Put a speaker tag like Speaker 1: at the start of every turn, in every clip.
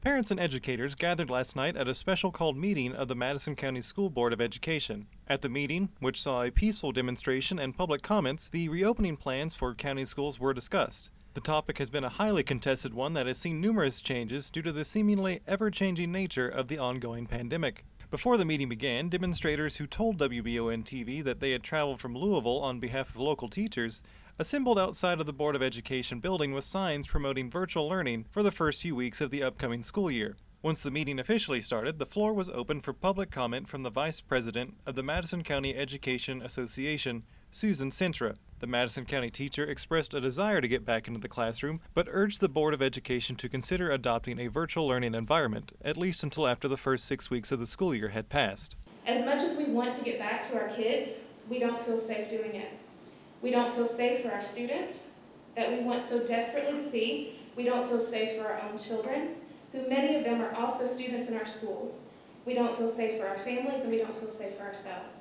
Speaker 1: Parents and educators gathered last night at a special called meeting of the Madison County School Board of Education. At the meeting, which saw a peaceful demonstration and public comments, the reopening plans for county schools were discussed. The topic has been a highly contested one that has seen numerous changes due to the seemingly ever-changing nature of the ongoing pandemic. Before the meeting began, demonstrators who told WBON-TV that they had traveled from Louisville on behalf of local teachers assembled outside of the Board of Education building with signs promoting virtual learning for the first few weeks of the upcoming school year. Once the meeting officially started, the floor was open for public comment from the Vice President of the Madison County Education Association, Susan Sintra. The Madison County teacher expressed a desire to get back into the classroom, but urged the Board of Education to consider adopting a virtual learning environment, at least until after the first 6 weeks of the school year had passed.
Speaker 2: As much as we want to get back to our kids, we don't feel safe doing it. We don't feel safe for our students that we want so desperately to see. We don't feel safe for our own children, who many of them are also students in our schools. We don't feel safe for our families, and we don't feel safe for ourselves.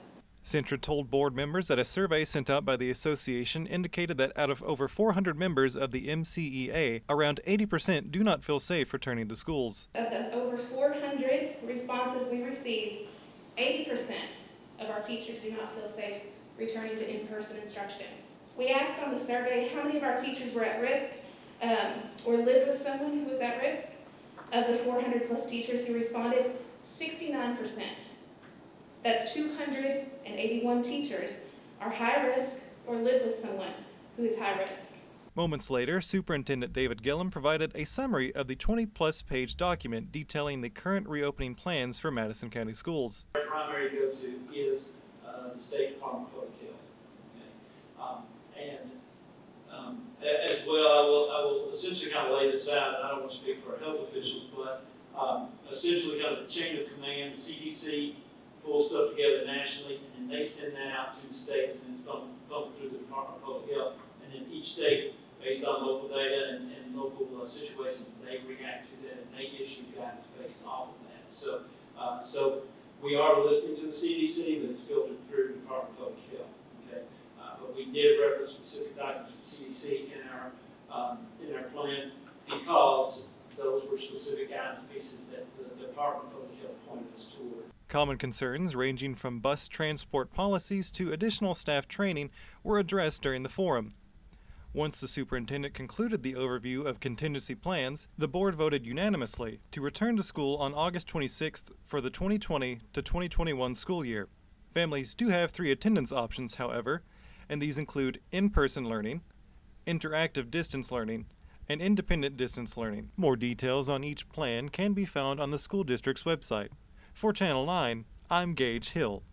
Speaker 1: Sintra told board members that a survey sent out by the association indicated that out of over 400 members of the MCEA, around 80% do not feel safe returning to schools.
Speaker 2: Of the over 400 responses we received, 80% of our teachers do not feel safe returning to in-person instruction. We asked on the survey how many of our teachers were at risk or lived with someone who was at risk. Of the 400 plus teachers who responded, 69%. That's 281 teachers are high risk or live with someone who is high risk.
Speaker 1: Moments later, Superintendent David Gillum provided a summary of the 20-plus page document detailing the current reopening plans for Madison County schools.
Speaker 3: Our primary go-to is the State Department of Public Health. Okay? As well, I will essentially kind of lay this out, and I don't want to speak for our health officials, but essentially kind of the chain of command, the CDC pulls stuff together nationally, and they send that out to the states, and it's bumped through the Department of Public Health. And then each state, based on local data and local situations, they react to that, and they issue guidance based off of that. So we are listening to the CDC, but it's filtered through the Department of Public Health. Okay? But we did reference specific documents from CDC in our plan because those were specific guidance pieces that the Department of Public Health pointed us toward.
Speaker 1: Common concerns ranging from bus transport policies to additional staff training were addressed during the forum. Once the superintendent concluded the overview of contingency plans, the board voted unanimously to return to school on August 26th for the 2020 to 2021 school year. Families do have 3 attendance options, however, and these include in-person learning, interactive distance learning, and independent distance learning. More details on each plan can be found on the school district's website. For Channel 9, I'm Gage Hill.